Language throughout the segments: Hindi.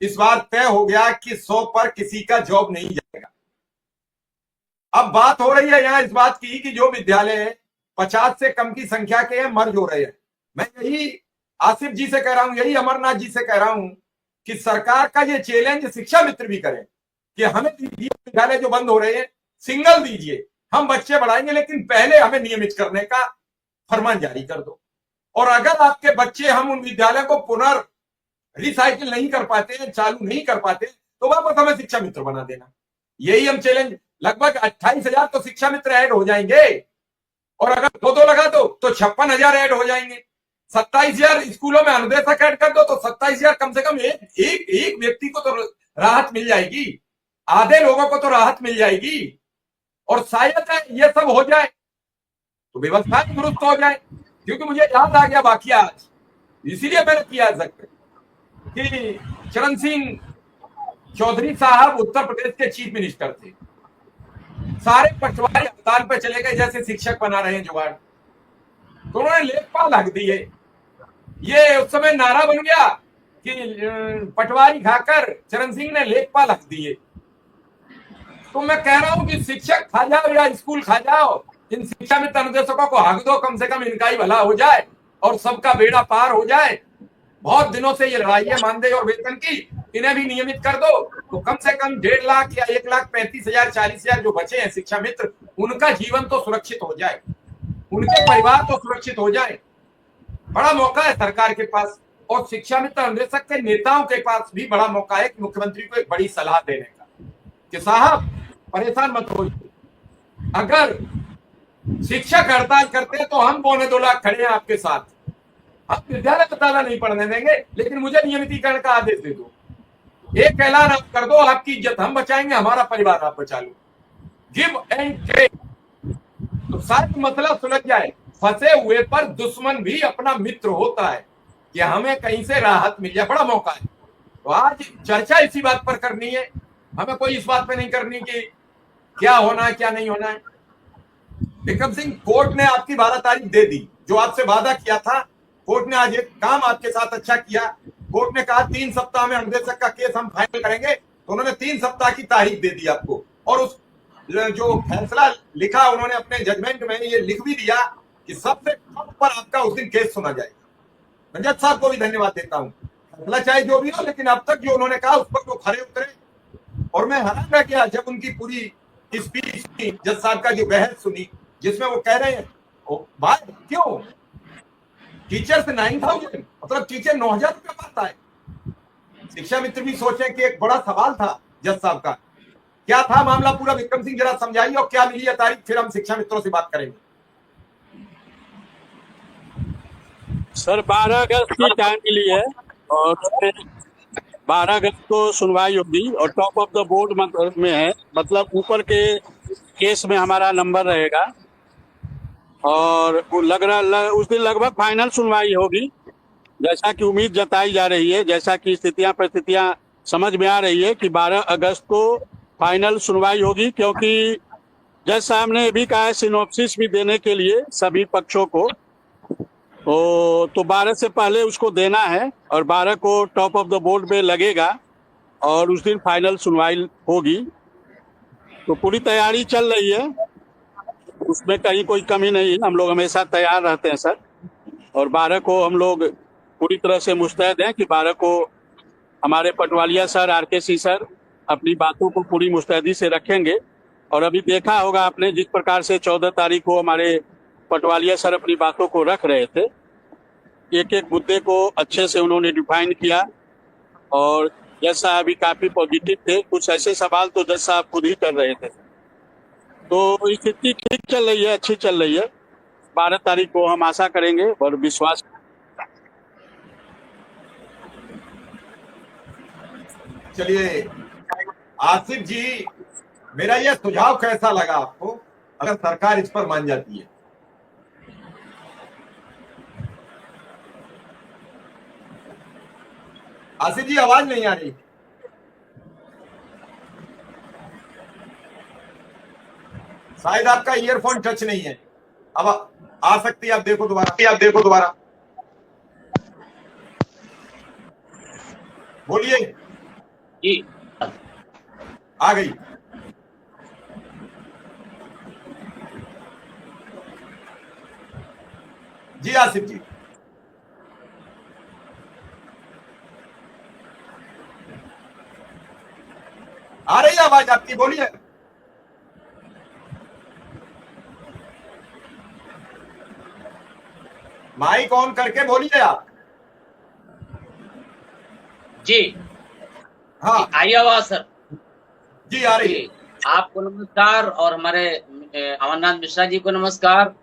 इस बार तय हो गया कि 100 पर किसी का जॉब नहीं जाएगा। अब बात हो रही है यहां इस बात की कि जो विद्यालय 50 से कम की संख्या के हैं मर्ज हो रहे हैं। मैं यही आसिफ जी से कह रहा हूं, यही अमरनाथ जी से कह रहा हूं कि सरकार का ये चैलेंज शिक्षा मित्र भी करें कि हमें दीजिए विद्यालय जो बंद हो रहे हैं, सिंगल दीजिए, हम बच्चे बढ़ाएंगे, लेकिन पहले हमें नियमित करने का फरमान जारी कर दो। और अगर आपके बच्चे हम उन विद्यालय को पुनर् रिसाइकिल नहीं कर पाते हैं, चालू नहीं कर पाते, तो वापस हमें शिक्षा मित्र बना देना। यही हम चैलेंज, लगभग 28,000 तो शिक्षा मित्र ऐड हो जाएंगे, और अगर दो लगा दो तो 56,000 ऐड हो जाएंगे। 27,000 स्कूलों में अनुदेशक ऐड कर दो तो 27,000 कम से कम एक व्यक्ति को तो राहत मिल जाएगी, आधे लोगों को तो राहत मिल जाएगी। और शायद ये सब हो जाए तो व्यवस्था दुरुस्त हो जाए। क्योंकि मुझे याद आ गया वाकया आज, इसीलिए मैंने किया जिक्र कि चरण सिंह चौधरी साहब उत्तर प्रदेश के चीफ मिनिस्टर थे, सारे पटवारी हड़ताल पे चले गए जैसे शिक्षक बना रहे हैं जुगाड़, तो उन्होंने लेखपाल हक दिए। ये उस समय नारा बन गया कि पटवारी खाकर चरण सिंह ने लेखपाल हक दिए। तो मैं कह रहा हूं कि शिक्षक खा जाओ या स्कूल खा जाओ, इन शिक्षा मित्र अनुदेशकों को हक दो, कम से कम इनका ही भला हो जाए और सबका बेड़ा पार हो जाए। बहुत दिनों से ये लड़ाई है मानदेय और वेतन की, इन्हें भी नियमित कर दो तो कम से कम 1.5 लाख या 1,35,000 40,000 जो बचे हैं शिक्षा मित्र, उनका जीवन तो सुरक्षित हो जाए, उनके परिवार तो सुरक्षित हो जाए। बड़ा मौका है सरकार के पास और शिक्षा मित्र अनुदेशक के नेताओं के पास भी बड़ा मौका है कि मुख्यमंत्री को एक बड़ी सलाह देने का कि साहब परेशान मत होइए, अगर शिक्षक हड़ताल करते हैं तो हम 2.25 लाख खड़े हैं आपके साथ, हम विद्यालय में ताला नहीं पढ़ने देंगे, लेकिन मुझे नियमितीकरण का आदेश दे दो, एक ऐलान आप कर दो, आपकी इज्जत हम बचाएंगे, हमारा परिवार आप बचा लो, गिव एंड टेक, तो सारा मसला सुलझ जाए। फंसे हुए पर दुश्मन भी अपना मित्र होता है कि हमें कहीं से राहत मिल जाए, बड़ा मौका है। तो आज चर्चा इसी बात पर करनी है, हमें कोई इस बात पर नहीं करनी कि क्या होना है क्या नहीं होना है। विक्रम सिंह, कोर्ट ने आपकी 12 तारीख दे दी, जो आपसे वादा किया था। कोर्ट ने आज एक काम आपके साथ अच्छा किया, कोर्ट ने कहा 3 सप्ताह में अनुदेशक का केस हम फाइनल करेंगे, तो उन्होंने 3 सप्ताह की तारीख दे दी आपको। और उस जो फैसला लिखा उन्होंने अपने जजमेंट में ये लिख भी दिया कि सबसे कम पर आपका उस दिन केस सुना जाएगा। रंजन साहब को भी धन्यवाद देता हूं, फैसला चाहे जो भी हो, लेकिन अब तक जो उन्होंने कहा उस पर वो खरे उतरे। और मैं हैरान रह गया जब उनकी पूरी स्पीच सुनी, जज साहब का जो बहस सुनी, जिसमें वो कह रहे हैं बात क्यों टीचर से 9,000, मतलब टीचर 9,000 रुपया पाता है। शिक्षा मित्र भी सोचे कि एक बड़ा सवाल था जज साहब का, क्या था मामला पूरा, विक्रम सिंह जरा समझाइए, और क्या मिली है तारीख, फिर हम शिक्षा मित्रों से बात करेंगे। सर 12 अगस्त की टाइम मिली है और 12 अगस्त को सुनवाई होगी और टॉप ऑफ द बोर्ड में है, मतलब ऊपर के केस में हमारा नंबर रहेगा और वो उस दिन लगभग फाइनल सुनवाई होगी, जैसा कि उम्मीद जताई जा रही है, जैसा कि परिस्थितियां समझ में आ रही है कि 12 अगस्त को फाइनल सुनवाई होगी। क्योंकि जज साहब ने भी कहा है सिनॉप्सिस भी देने के लिए सभी पक्षों को, तो 12 से पहले उसको देना है और 12 को टॉप ऑफ द बोर्ड में लगेगा और उस दिन फाइनल सुनवाई होगी। तो पूरी तैयारी चल रही है, उसमें कहीं कोई कमी नहीं है, हम लोग हमेशा तैयार रहते हैं सर। और 12 को हम लोग पूरी तरह से मुस्तैद हैं कि 12 को हमारे पटवालिया सर, RKC सर अपनी बातों को पूरी मुस्तैदी से रखेंगे। और अभी देखा होगा आपने जिस प्रकार से 14 तारीख को हमारे पटवालिया सर अपनी बातों को रख रहे थे, एक एक मुद्दे को अच्छे से उन्होंने डिफाइन किया और जज साहब भी काफी पॉजिटिव थे, कुछ ऐसे सवाल तो जज साहब खुद ही कर रहे थे। तो स्थिति ठीक चल रही है, अच्छी चल रही है। 12 तारीख को हम आशा करेंगे और विश्वास। चलिए आसिफ जी, मेरा यह सुझाव कैसा लगा आपको, अगर सरकार इस पर मान जाती है? आसिफ जी आवाज नहीं आ रही। शायद आपका ईयरफोन टच नहीं है, अब आ सकती है, आप देखो दोबारा, बोलिए। जी आ गई। जी आसिफ जी, आ रही है आवाज आपकी, बोलिए। माइक ऑन करके बोलिए आप। जी हाँ आई आवाज सर। जी, आ रही है। जी आपको नमस्कार और हमारे अमरनाथ मिश्रा जी को नमस्कार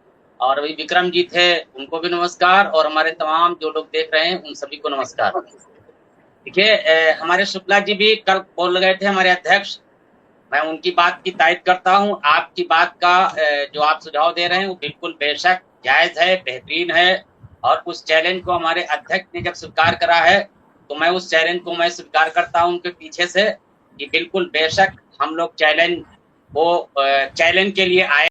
और अभी विक्रम जी थे उनको भी नमस्कार और हमारे तमाम जो लोग देख रहे हैं उन सभी को नमस्कार। देखिए हमारे शुक्ला जी भी कल बोल गए थे, हमारे अध्यक्ष, मैं उनकी बात की तायद करता हूं। आपकी बात का जो आप सुझाव दे रहे हैं वो बिल्कुल बेशक जायज है, बेहतरीन है और उस चैलेंज को हमारे अध्यक्ष ने जब स्वीकार करा है तो मैं उस चैलेंज को मैं स्वीकार करता हूं उनके पीछे से कि बिल्कुल बेशक हम लोग चैलेंज के लिए आए।